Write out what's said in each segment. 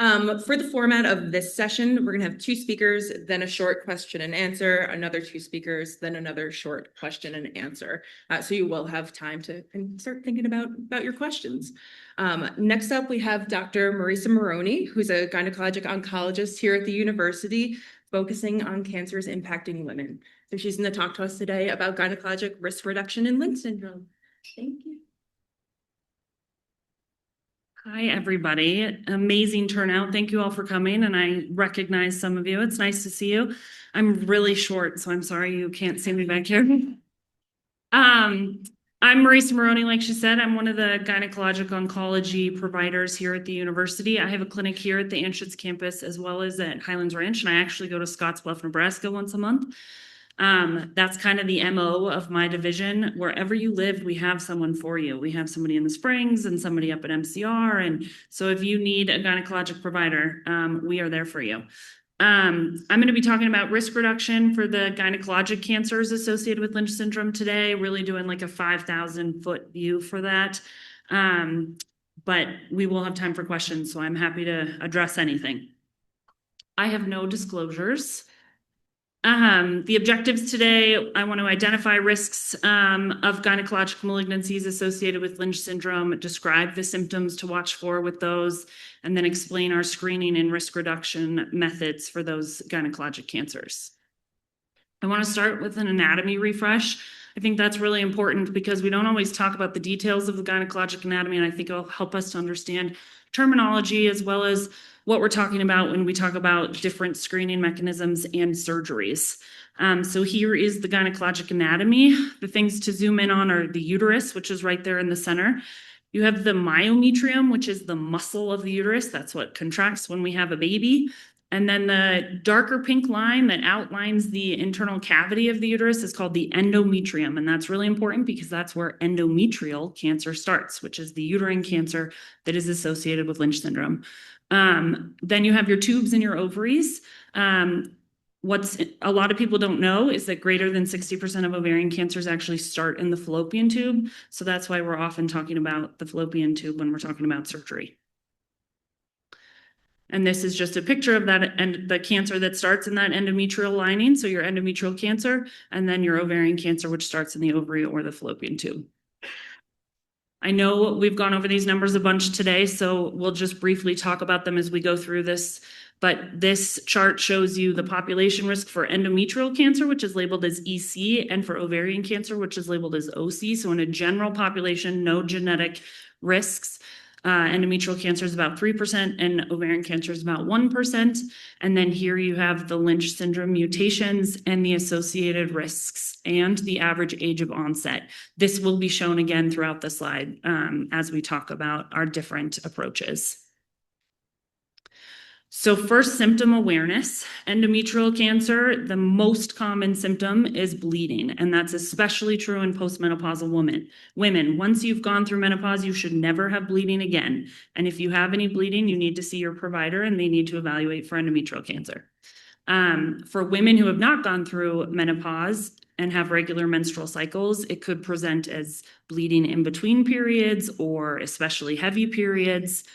For the format of this session, we're going to have 2 speakers, then a short question and answer, another 2 speakers, then another short question and answer. So you will have time to start thinking about your questions. Next up, we have Dr. Marisa Maroney, who's a gynecologic oncologist here at the university, focusing on cancers impacting women. So she's going to talk to us today about gynecologic risk reduction in Lynch syndrome. Thank you. Hi, everybody. Amazing turnout. Thank you all for coming, and I recognize some of you. It's nice to see you. I'm really short, so I'm sorry you can't see me back here. I'm Marisa Maroney, like she said. I'm one of the gynecologic oncology providers here at the university. I have a clinic here at the Anschutz campus as well as at Highlands Ranch, and I actually go to Scottsbluff, Nebraska once a month. That's kind of the MO of my division. Wherever you live, we have someone for you. We have somebody in the Springs and somebody up at MCR. And so if you need a gynecologic provider, we are there for you. I'm going to be talking about risk reduction for the gynecologic cancers associated with Lynch syndrome today, really doing like a 5,000-foot view for that. But we will have time for questions, so I'm happy to address anything. I have no disclosures. The objectives today, I want to identify risks of gynecologic malignancies associated with Lynch syndrome, describe the symptoms to watch for with those, and then explain our screening and risk reduction methods for those gynecologic cancers. I want to start with an anatomy refresh. I think that's really important because we don't always talk about the details of the gynecologic anatomy, and I think it'll help us to understand terminology as well as what we're talking about when we talk about different screening mechanisms and surgeries. So here is the gynecologic anatomy. The things to zoom in on are the uterus, which is right there in the center. You have the myometrium, which is the muscle of the uterus. That's what contracts when we have a baby. And then the darker pink line that outlines the internal cavity of the uterus is called the endometrium. And that's really important because that's where endometrial cancer starts, which is the uterine cancer that is associated with Lynch syndrome. Then you have your tubes and your ovaries. What's a lot of people don't know is that greater than 60% of ovarian cancers actually start in the fallopian tube. So that's why we're often talking about the fallopian tube when we're talking about surgery. And this is just a picture of that and the cancer that starts in that endometrial lining. So your endometrial cancer, and then your ovarian cancer, which starts in the ovary or the fallopian tube. I know we've gone over these numbers a bunch today, so we'll just briefly talk about them as we go through this. But this chart shows you the population risk for endometrial cancer, which is labeled as EC, and for ovarian cancer, which is labeled as OC. So in a general population, no genetic risks. Endometrial cancer is about 3% and ovarian cancer is about 1%. And then here you have the Lynch syndrome mutations and the associated risks and the average age of onset. This will be shown again throughout the slide as we talk about our different approaches. So first, symptom awareness. Endometrial cancer, the most common symptom is bleeding, and that's especially true in postmenopausal women. Once you've gone through menopause, you should never have bleeding again. And if you have any bleeding, you need to see your provider and they need to evaluate for endometrial cancer. For women who have not gone through menopause and have regular menstrual cycles, it could present as bleeding in between periods or especially heavy periods.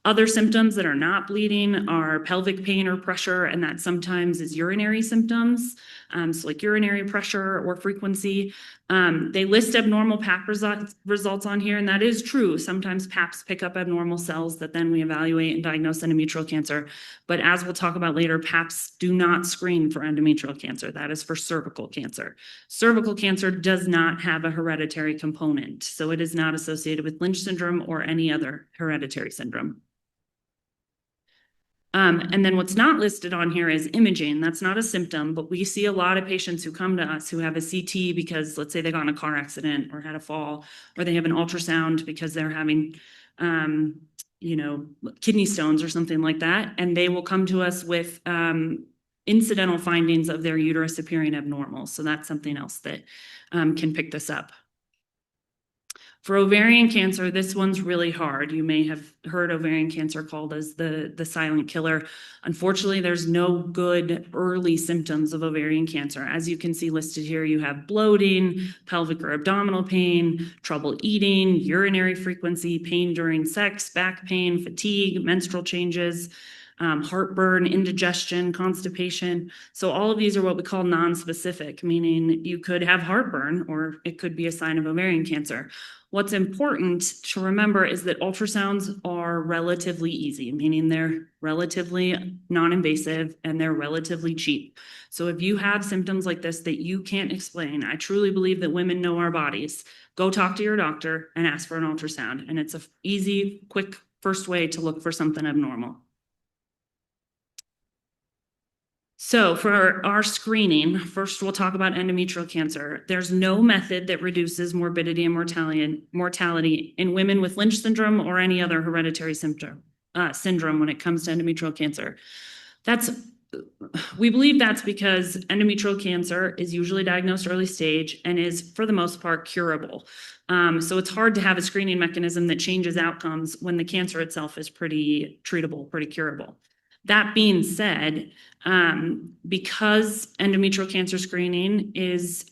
Other symptoms that are not bleeding are pelvic pain or pressure, and that sometimes is urinary symptoms, so like urinary pressure or frequency. They list abnormal Pap results on here, and that is true. Sometimes Paps pick up abnormal cells that then we evaluate and diagnose endometrial cancer. But as we'll talk about later, Paps do not screen for endometrial cancer. That is for cervical cancer. Cervical cancer does not have a hereditary component, so it is not associated with Lynch syndrome or any other hereditary syndrome. And then what's not listed on here is imaging. That's not a symptom, but we see a lot of patients who come to us who have a CT because let's say they got in a car accident or had a fall, or they have an ultrasound because they're having, kidney stones or something like that. And they will come to us with incidental findings of their uterus appearing abnormal. So that's something else that can pick this up. For ovarian cancer, this one's really hard. You may have heard ovarian cancer called as the silent killer. Unfortunately, there's no good early symptoms of ovarian cancer. As you can see listed here, you have bloating, pelvic or abdominal pain, trouble eating, urinary frequency, pain during sex, back pain, fatigue, menstrual changes, heartburn, indigestion, constipation. So all of these are what we call non-specific, meaning you could have heartburn or it could be a sign of ovarian cancer. What's important to remember is that ultrasounds are relatively easy, meaning they're relatively non-invasive and they're relatively cheap. So if you have symptoms like this that you can't explain, I truly believe that women know our bodies. Go talk to your doctor and ask for an ultrasound. And it's an easy, quick first way to look for something abnormal. So for our screening, first we'll talk about endometrial cancer. There's no method that reduces morbidity and mortality in women with Lynch syndrome or any other hereditary syndrome when it comes to endometrial cancer. We believe that's because endometrial cancer is usually diagnosed early stage and is, for the most part, curable. So it's hard to have a screening mechanism that changes outcomes when the cancer itself is pretty treatable, pretty curable. That being said, because endometrial cancer screening is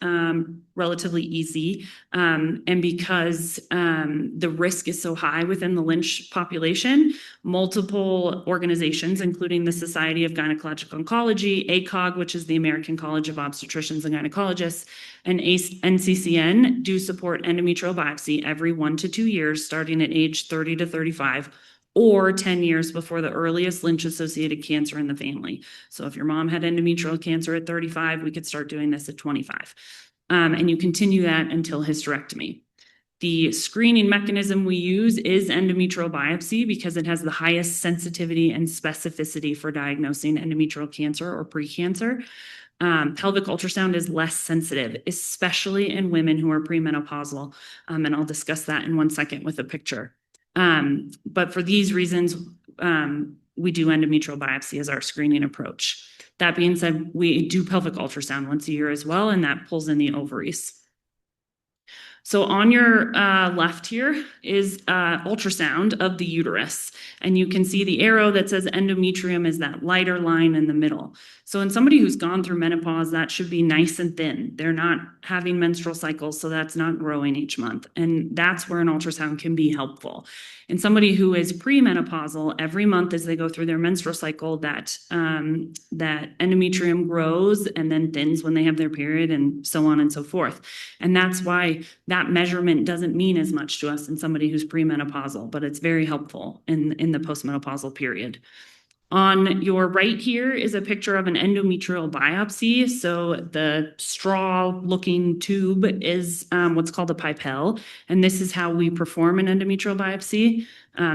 relatively easy, and because the risk is so high within the Lynch population, multiple organizations, including the Society of Gynecologic Oncology, ACOG, which is the American College of Obstetricians and Gynecologists, and NCCN do support endometrial biopsy every 1 to 2 years, starting at age 30 to 35, or 10 years before the earliest Lynch-associated cancer in the family. So if your mom had endometrial cancer at 35, we could start doing this at 25. And you continue that until hysterectomy. The screening mechanism we use is endometrial biopsy because it has the highest sensitivity and specificity for diagnosing endometrial cancer or precancer. Pelvic ultrasound is less sensitive, especially in women who are premenopausal. And I'll discuss that in 1 second with a picture. But for these reasons, we do endometrial biopsy as our screening approach. That being said, we do pelvic ultrasound once a year as well, and that pulls in the ovaries. So on your left here is ultrasound of the uterus. And you can see the arrow that says endometrium is that lighter line in the middle. So in somebody who's gone through menopause, that should be nice and thin. They're not having menstrual cycles, so that's not growing each month. And that's where an ultrasound can be helpful. In somebody who is premenopausal, every month as they go through their menstrual cycle, that endometrium grows and then thins when they have their period and so on and so forth. And that's why that measurement doesn't mean as much to us in somebody who's premenopausal, but it's very helpful in the postmenopausal period. On your right here is a picture of an endometrial biopsy. So the straw-looking tube is what's called a pipelle, and this is how we perform an endometrial biopsy.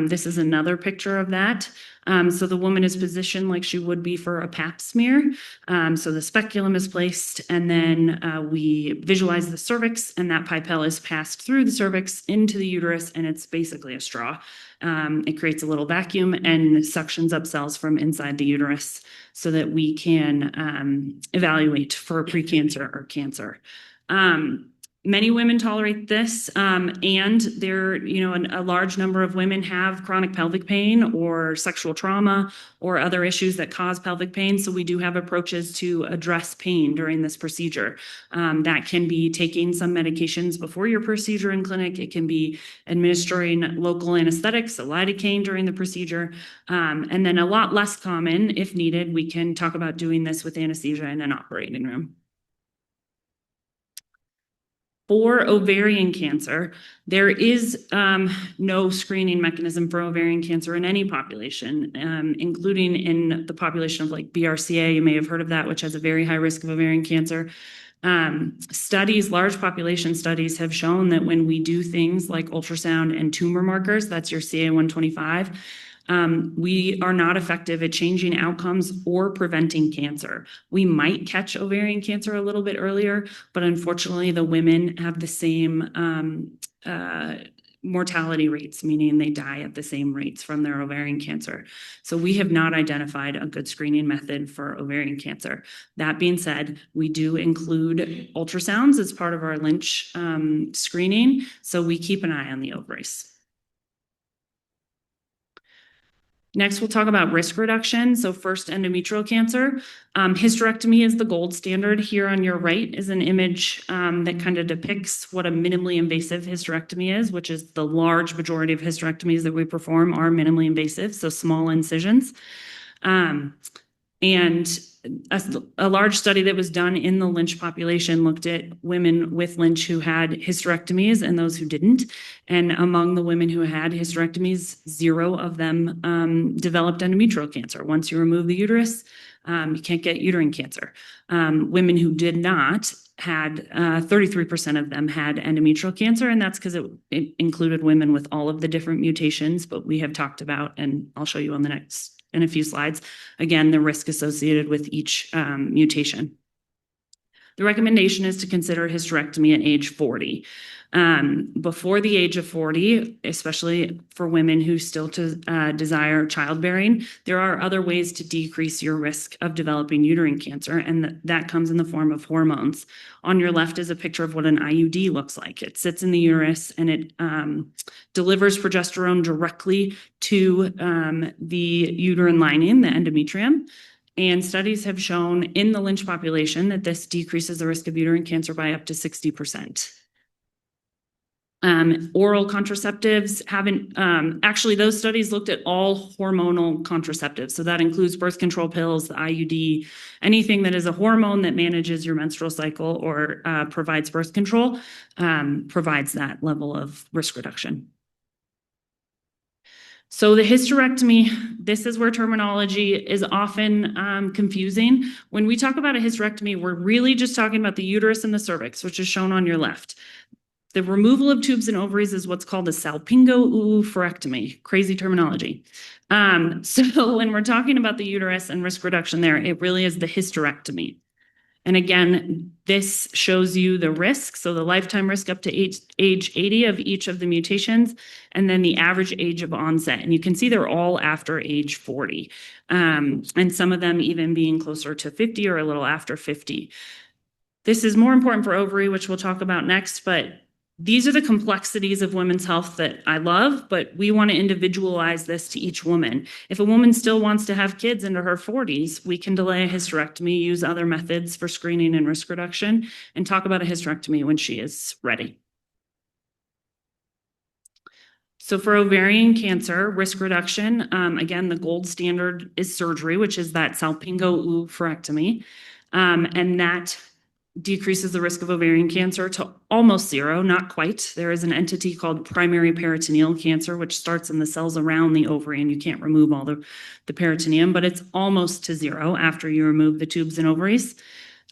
This is another picture of that. So the woman is positioned like she would be for a pap smear. So the speculum is placed, and then we visualize the cervix, and that pipelle is passed through the cervix into the uterus, and it's basically a straw. It creates a little vacuum and suctions up cells from inside the uterus so that we can evaluate for precancer or cancer. Many women tolerate this, and there, a large number of women have chronic pelvic pain or sexual trauma or other issues that cause pelvic pain. So we do have approaches to address pain during this procedure. That can be taking some medications before your procedure in clinic. It can be administering local anesthetics, so lidocaine during the procedure. And then a lot less common, if needed, we can talk about doing this with anesthesia in an operating room. For ovarian cancer, there is no screening mechanism for ovarian cancer in any population, including in the population of like BRCA. You may have heard of that, which has a very high risk of ovarian cancer. Large population studies have shown that when we do things like ultrasound and tumor markers, that's your CA-125, we are not effective at changing outcomes or preventing cancer. We might catch ovarian cancer a little bit earlier, but unfortunately the women have the same mortality rates, meaning they die at the same rates from their ovarian cancer. So we have not identified a good screening method for ovarian cancer. That being said, we do include ultrasounds as part of our Lynch screening, so we keep an eye on the ovaries. Next, we'll talk about risk reduction. So first, endometrial cancer. Hysterectomy is the gold standard. Here on your right is an image that kind of depicts what a minimally invasive hysterectomy is, which is the large majority of hysterectomies that we perform are minimally invasive, so small incisions. And a large study that was done in the Lynch population looked at women with Lynch who had hysterectomies and those who didn't. And among the women who had hysterectomies, 0 of them developed endometrial cancer. Once you remove the uterus, you can't get uterine cancer. Women who did not had 33% of them had endometrial cancer, and that's because it included women with all of the different mutations, but we have talked about, and I'll show you on the next in a few slides, again, the risk associated with each mutation. The recommendation is to consider hysterectomy at age 40. Before the age of 40, especially for women who still desire childbearing, there are other ways to decrease your risk of developing uterine cancer, and that comes in the form of hormones. On your left is a picture of what an IUD looks like. It sits in the uterus and it delivers progesterone directly to the uterine lining, the endometrium. And studies have shown in the Lynch population that this decreases the risk of uterine cancer by up to 60%. Oral contraceptives haven't, actually those studies looked at all hormonal contraceptives. So that includes birth control pills, the IUD, anything that is a hormone that manages your menstrual cycle or provides birth control, provides that level of risk reduction. So the hysterectomy, this is where terminology is often confusing. When we talk about a hysterectomy, we're really just talking about the uterus and the cervix, which is shown on your left. The removal of tubes and ovaries is what's called a salpingo-oophorectomy. Crazy terminology. So when we're talking about the uterus and risk reduction there, it really is the hysterectomy. And again, this shows you the risk, so the lifetime risk up to age 80 of each of the mutations, and then the average age of onset. And you can see they're all after age 40, and some of them even being closer to 50 or a little after 50. This is more important for ovary, which we'll talk about next, but these are the complexities of women's health that I love, but we want to individualize this to each woman. If a woman still wants to have kids into her 40s, we can delay a hysterectomy, use other methods for screening and risk reduction, and talk about a hysterectomy when she is ready. So for ovarian cancer, risk reduction, again, the gold standard is surgery, which is that salpingo-oophorectomy, and that decreases the risk of ovarian cancer to almost 0, not quite. There is an entity called primary peritoneal cancer, which starts in the cells around the ovary, and you can't remove all the peritoneum, but it's almost to 0 after you remove the tubes and ovaries.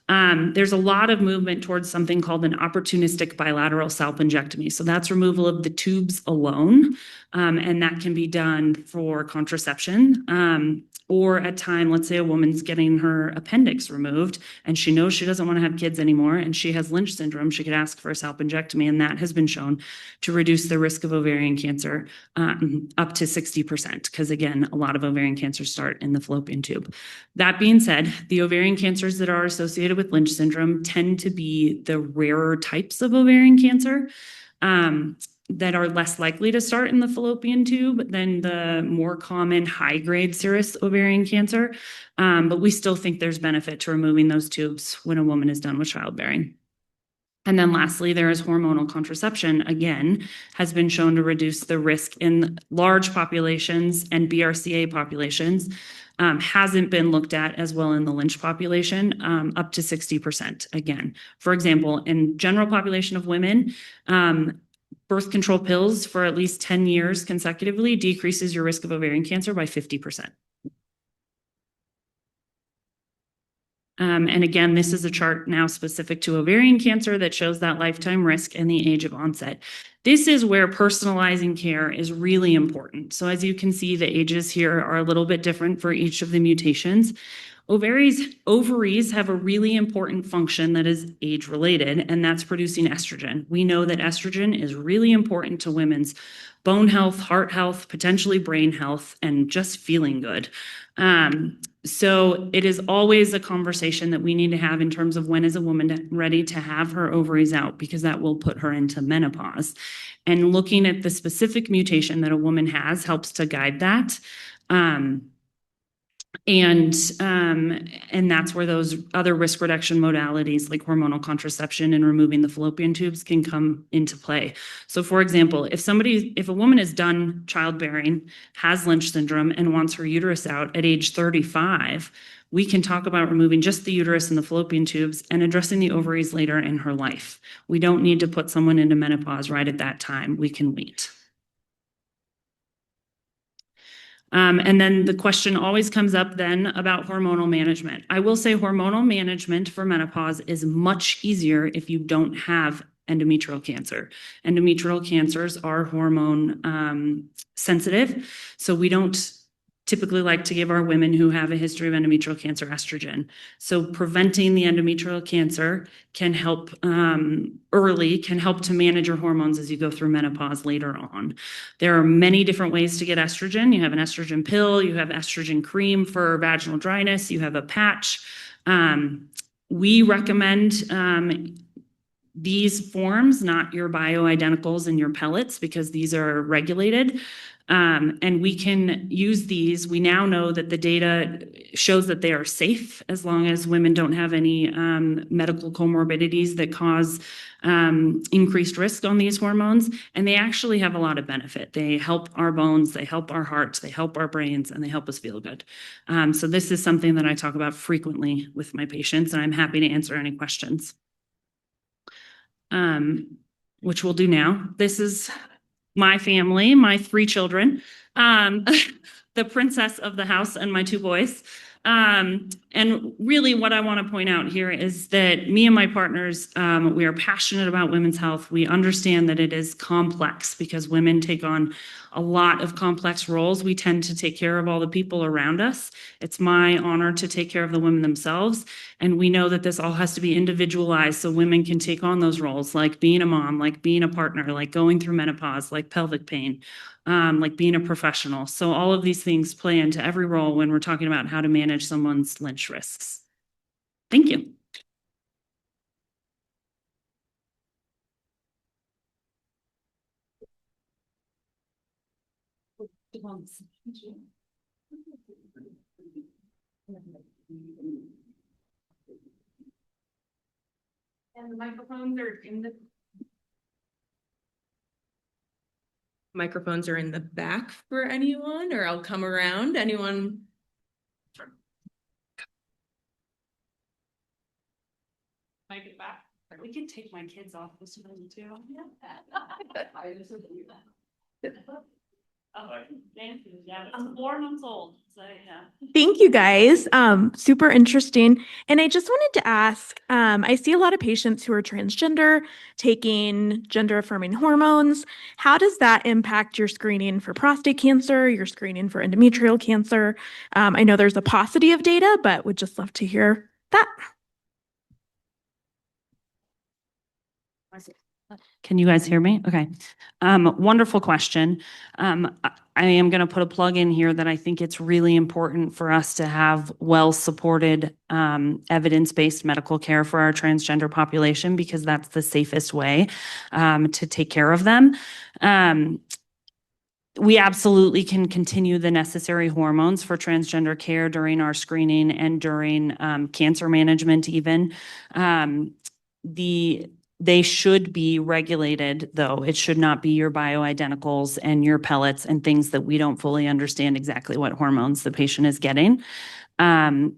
There's a lot of movement towards something called an opportunistic bilateral salpingectomy. So that's removal of the tubes alone, and that can be done for contraception. Or at time, let's say a woman's getting her appendix removed and she knows she doesn't want to have kids anymore and she has Lynch syndrome, she could ask for a salpingectomy, and that has been shown to reduce the risk of ovarian cancer up to 60%, because again, a lot of ovarian cancers start in the fallopian tube. That being said, the ovarian cancers that are associated with Lynch syndrome tend to be the rarer types of ovarian cancer. That are less likely to start in the fallopian tube than the more common high-grade serous ovarian cancer. But we still think there's benefit to removing those tubes when a woman is done with childbearing. And then lastly, there is hormonal contraception, again, has been shown to reduce the risk in large populations and BRCA populations. Hasn't been looked at as well in the Lynch population, up to 60%. Again, for example, in general population of women, birth control pills for at least 10 years consecutively decreases your risk of ovarian cancer by 50%. And again, this is a chart now specific to ovarian cancer that shows that lifetime risk and the age of onset. This is where personalizing care is really important. So as you can see, the ages here are a little bit different for each of the mutations. Ovaries have a really important function that is age-related, and that's producing estrogen. We know that estrogen is really important to women's bone health, heart health, potentially brain health, and just feeling good. So it is always a conversation that we need to have in terms of when is a woman ready to have her ovaries out, because that will put her into menopause. And looking at the specific mutation that a woman has helps to guide that. And that's where those other risk reduction modalities like hormonal contraception and removing the fallopian tubes can come into play. So for example, if a woman is done childbearing, has Lynch syndrome, and wants her uterus out at age 35, we can talk about removing just the uterus and the fallopian tubes and addressing the ovaries later in her life. We don't need to put someone into menopause right at that time. We can wait. And then the question always comes up then about hormonal management. I will say hormonal management for menopause is much easier if you don't have endometrial cancer. Endometrial cancers are hormone sensitive, so we don't typically like to give our women who have a history of endometrial cancer estrogen. So preventing the endometrial cancer can help early, can help to manage your hormones as you go through menopause later on. There are many different ways to get estrogen. You have an estrogen pill, you have estrogen cream for vaginal dryness, you have a patch. We recommend these forms, not your bioidenticals and your pellets, because these are regulated. And we can use these. We now know that the data shows that they are safe as long as women don't have any medical comorbidities that cause increased risk on these hormones. And they actually have a lot of benefit. They help our bones, they help our hearts, they help our brains, and they help us feel good. So this is something that I talk about frequently with my patients, and I'm happy to answer any questions. Which we'll do now. This is my family, my 3 children, the princess of the house and my 2 boys. And really what I want to point out here is that me and my partners, we are passionate about women's health. We understand that it is complex because women take on a lot of complex roles. We tend to take care of all the people around us. It's my honor to take care of the women themselves. And we know that this all has to be individualized so women can take on those roles, like being a mom, like being a partner, like going through menopause, like pelvic pain, like being a professional. So all of these things play into every role when we're talking about how to manage someone's Lynch risks. Thank you. And the microphones are in the Microphones are in the back for anyone, or I'll come around. Anyone? mic it back. We can take my kids off this one too. Oh, thank you. Yeah, I'm 4 months old. So yeah. Thank you guys. Super interesting. And I just wanted to ask, I see a lot of patients who are transgender taking gender affirming hormones. How does that impact your screening for prostate cancer, your screening for endometrial cancer? I know there's a paucity of data, but would just love to hear that. Can you guys hear me? Okay. Wonderful question. I am going to put a plug in here that I think it's really important for us to have well-supported, evidence-based medical care for our transgender population, because that's the safest way to take care of them. We absolutely can continue the necessary hormones for transgender care during our screening and during cancer management even. They should be regulated, though. It should not be your bioidenticals and your pellets and things that we don't fully understand exactly what hormones the patient is getting. In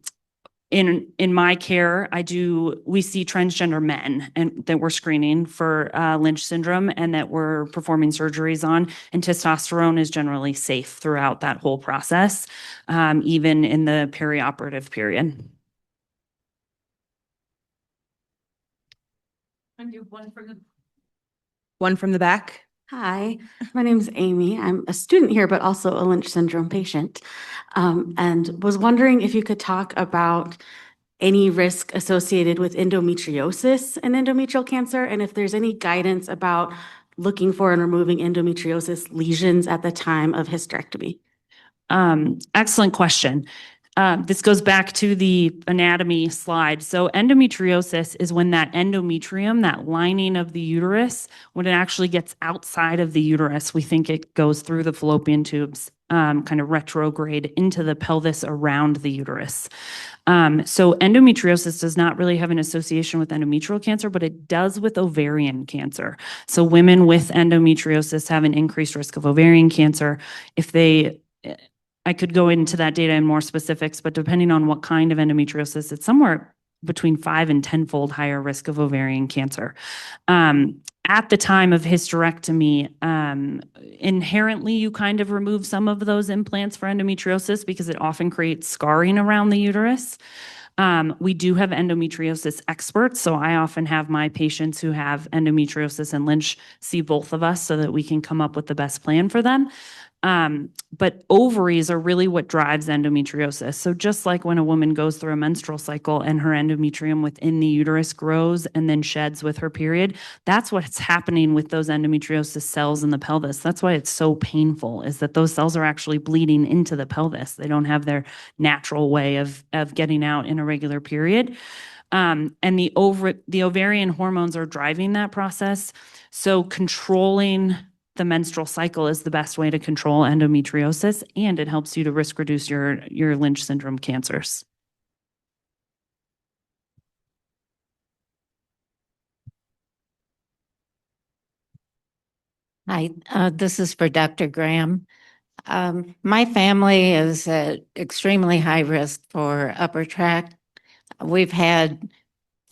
my care, we see transgender men and that we're screening for Lynch syndrome and that we're performing surgeries on, and testosterone is generally safe throughout that whole process, even in the perioperative period. One from the back. Hi, my name is Amy. I'm a student here, but also a Lynch syndrome patient. And was wondering if you could talk about any risk associated with endometriosis and endometrial cancer, and if there's any guidance about looking for and removing endometriosis lesions at the time of hysterectomy. Excellent question. This goes back to the anatomy slide. So endometriosis is when that endometrium, that lining of the uterus, when it actually gets outside of the uterus, we think it goes through the fallopian tubes, kind of retrograde into the pelvis around the uterus. So endometriosis does not really have an association with endometrial cancer, but it does with ovarian cancer. So women with endometriosis have an increased risk of ovarian cancer. I could go into that data in more specifics, but depending on what kind of endometriosis, it's somewhere between 5 and 10-fold higher risk of ovarian cancer. At the time of hysterectomy, inherently, you kind of remove some of those implants for endometriosis because it often creates scarring around the uterus. We do have endometriosis experts, so I often have my patients who have endometriosis and Lynch see both of us so that we can come up with the best plan for them. But ovaries are really what drives endometriosis. So just like when a woman goes through a menstrual cycle and her endometrium within the uterus grows and then sheds with her period, that's what's happening with those endometriosis cells in the pelvis. That's why it's so painful, is that those cells are actually bleeding into the pelvis. They don't have their natural way of getting out in a regular period. And the ovarian hormones are driving that process. So controlling the menstrual cycle is the best way to control endometriosis, and it helps you to risk reduce your Lynch syndrome cancers. Hi, this is for Dr. Graham. My family is at extremely high risk for upper tract. We've had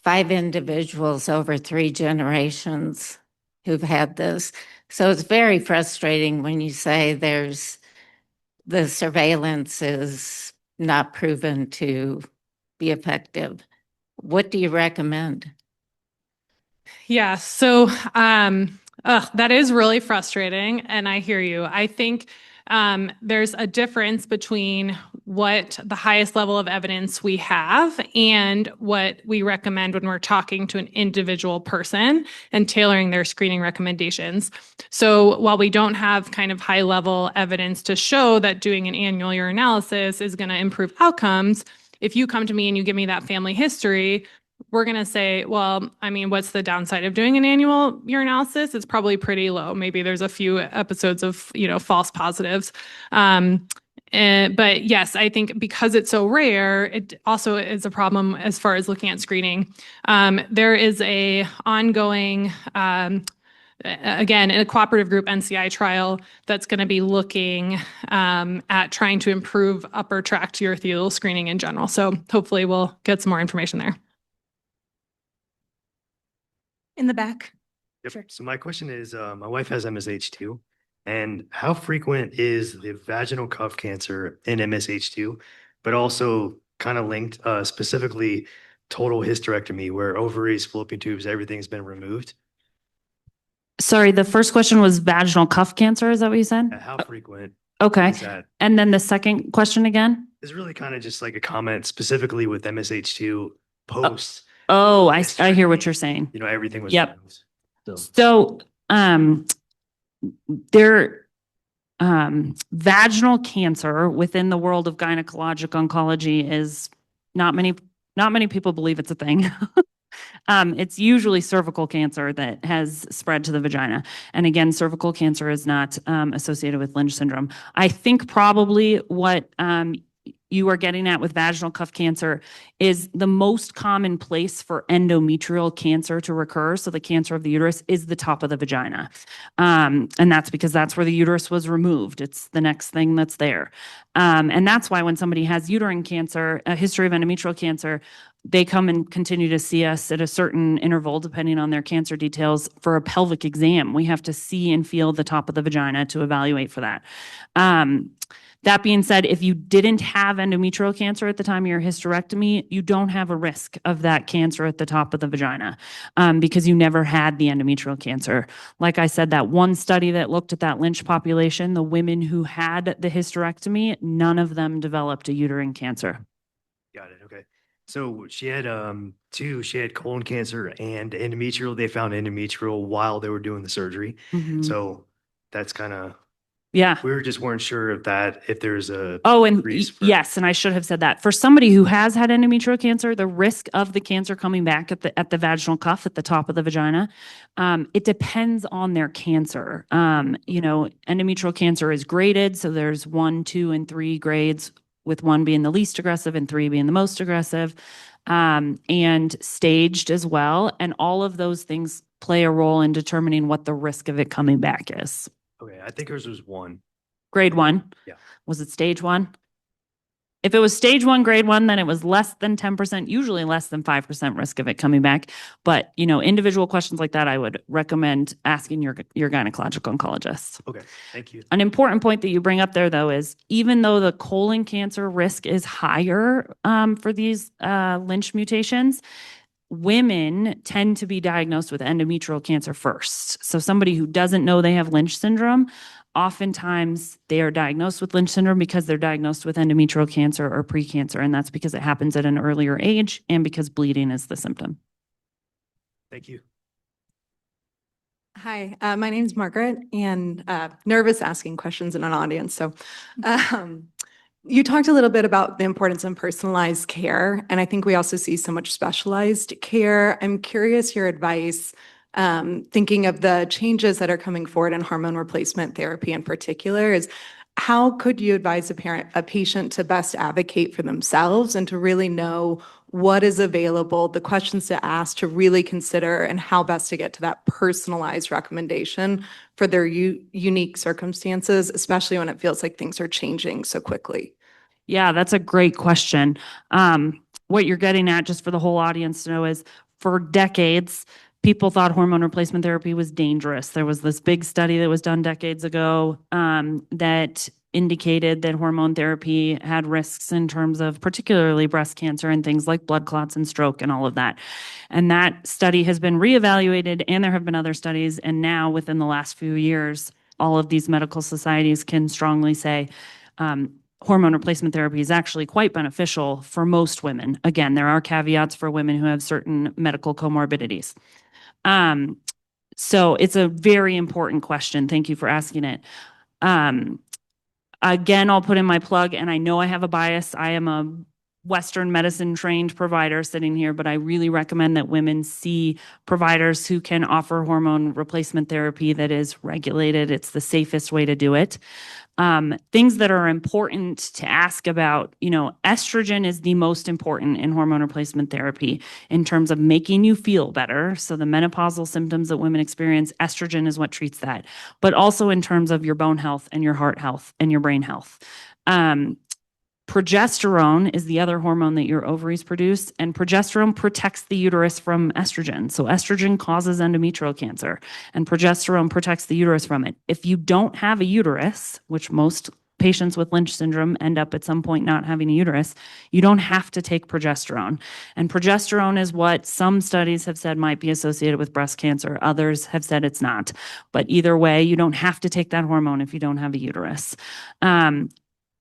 5 individuals over 3 generations who've had this. So it's very frustrating when you say the surveillance is not proven to be effective. What do you recommend? Yeah, so that is really frustrating, and I hear you. I think there's a difference between what the highest level of evidence we have and what we recommend when we're talking to an individual person and tailoring their screening recommendations. So while we don't have kind of high level evidence to show that doing an annual urinalysis is going to improve outcomes, if you come to me and you give me that family history, we're going to say, well, I mean, what's the downside of doing an annual urinalysis? It's probably pretty low. Maybe there's a few episodes of, false positives. But yes, I think because it's so rare, it also is a problem as far as looking at screening. There is a ongoing, again, in a cooperative group NCI trial that's going to be looking at trying to improve upper tract urothelial screening in general. So hopefully we'll get some more information there. In the back. Yep. Sure. So my question is, my wife has MSH2, and how frequent is the vaginal cuff cancer in MSH2, but also kind of linked, specifically total hysterectomy, where ovaries, fallopian tubes, everything's been removed? Sorry, the first question was vaginal cuff cancer. Is that what you said? How frequent Okay. is that? And then the second question again? It's really kind of just like a comment specifically with MSH2 post. Oh, I hear what you're saying. Everything was Yep. removed. So So, vaginal cancer within the world of gynecologic oncology is not many people believe it's a thing. It's usually cervical cancer that has spread to the vagina. And again, cervical cancer is not associated with Lynch syndrome. I think probably what you are getting at with vaginal cuff cancer is the most common place for endometrial cancer to recur. So the cancer of the uterus is the top of the vagina. And that's because that's where the uterus was removed. It's the next thing that's there. And that's why when somebody has uterine cancer, a history of endometrial cancer, they come and continue to see us at a certain interval, depending on their cancer details, for a pelvic exam. We have to see and feel the top of the vagina to evaluate for that. That being said, if you didn't have endometrial cancer at the time of your hysterectomy, you don't have a risk of that cancer at the top of the vagina because you never had the endometrial cancer. Like I said, that one study that looked at that Lynch population, the women who had the hysterectomy, none of them developed a uterine cancer. Got it. Okay. So she had she had colon cancer and endometrial. They found endometrial while they were doing the surgery. Mhm. So that's kind of, Yeah. we just weren't sure if there's a Oh, and increase for- yes, and I should have said that. For somebody who has had endometrial cancer, the risk of the cancer coming back at the vaginal cuff at the top of the vagina, it depends on their cancer. Endometrial cancer is graded, so there's 1, 2, and 3 grades, with 1 being the least aggressive and 3 being the most aggressive, and staged as well. And all of those things play a role in determining what the risk of it coming back is. Okay, I think hers was 1. Grade 1? Yeah. Was it stage 1? If it was stage 1, grade 1, then it was less than 10%, usually less than 5% risk of it coming back. But, individual questions like that, I would recommend asking your gynecologic oncologist. Okay, thank you. An important point that you bring up there, though, is even though the colon cancer risk is higher for these Lynch mutations, women tend to be diagnosed with endometrial cancer first. So somebody who doesn't know they have Lynch syndrome, oftentimes they are diagnosed with Lynch syndrome because they're diagnosed with endometrial cancer or precancer, and that's because it happens at an earlier age and because bleeding is the symptom. Thank you. Hi, my name is Margaret, and nervous asking questions in an audience. So you talked a little bit about the importance of personalized care, and I think we also see so much specialized care. I'm curious your advice, thinking of the changes that are coming forward in hormone replacement therapy in particular, is how could you advise a patient to best advocate for themselves and to really know what is available, the questions to ask, to really consider, and how best to get to that personalized recommendation for their unique circumstances, especially when it feels like things are changing so quickly? Yeah, that's a great question. What you're getting at, just for the whole audience to know, is for decades, people thought hormone replacement therapy was dangerous. There was this big study that was done decades ago that indicated that hormone therapy had risks in terms of particularly breast cancer and things like blood clots and stroke and all of that. And that study has been reevaluated, and there have been other studies. And now, within the last few years, all of these medical societies can strongly say hormone replacement therapy is actually quite beneficial for most women. Again, there are caveats for women who have certain medical comorbidities. So it's a very important question. Thank you for asking it. Again, I'll put in my plug, and I know I have a bias. I am a Western medicine trained provider sitting here, but I really recommend that women see providers who can offer hormone replacement therapy that is regulated. It's the safest way to do it. Things that are important to ask about, estrogen is the most important in hormone replacement therapy in terms of making you feel better. So the menopausal symptoms that women experience, estrogen is what treats that, but also in terms of your bone health and your heart health and your brain health. Progesterone is the other hormone that your ovaries produce, and progesterone protects the uterus from estrogen. So estrogen causes endometrial cancer, and progesterone protects the uterus from it. If you don't have a uterus, which most patients with Lynch syndrome end up at some point not having a uterus, you don't have to take progesterone. And progesterone is what some studies have said might be associated with breast cancer. Others have said it's not. But either way, you don't have to take that hormone if you don't have a uterus.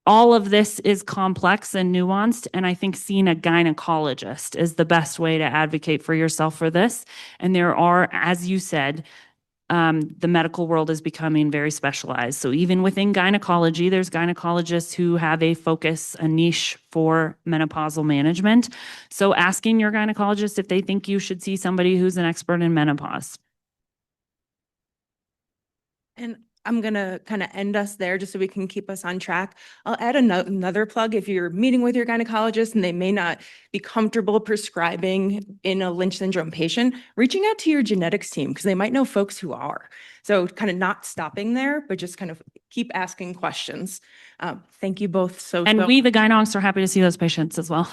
All of this is complex and nuanced, and I think seeing a gynecologist is the best way to advocate for yourself for this. And there are, as you said, the medical world is becoming very specialized. So even within gynecology, there's gynecologists who have a focus, a niche for menopausal management. So asking your gynecologist if they think you should see somebody who's an expert in menopause. And I'm going to kind of end us there just so we can keep us on track. I'll add another plug. If you're meeting with your gynecologist and they may not be comfortable prescribing in a Lynch syndrome patient, reaching out to your genetics team because they might know folks who are. So kind of not stopping there, but just kind of keep asking questions. Thank you both so And so we, the gynocs, are happy to see those patients as well.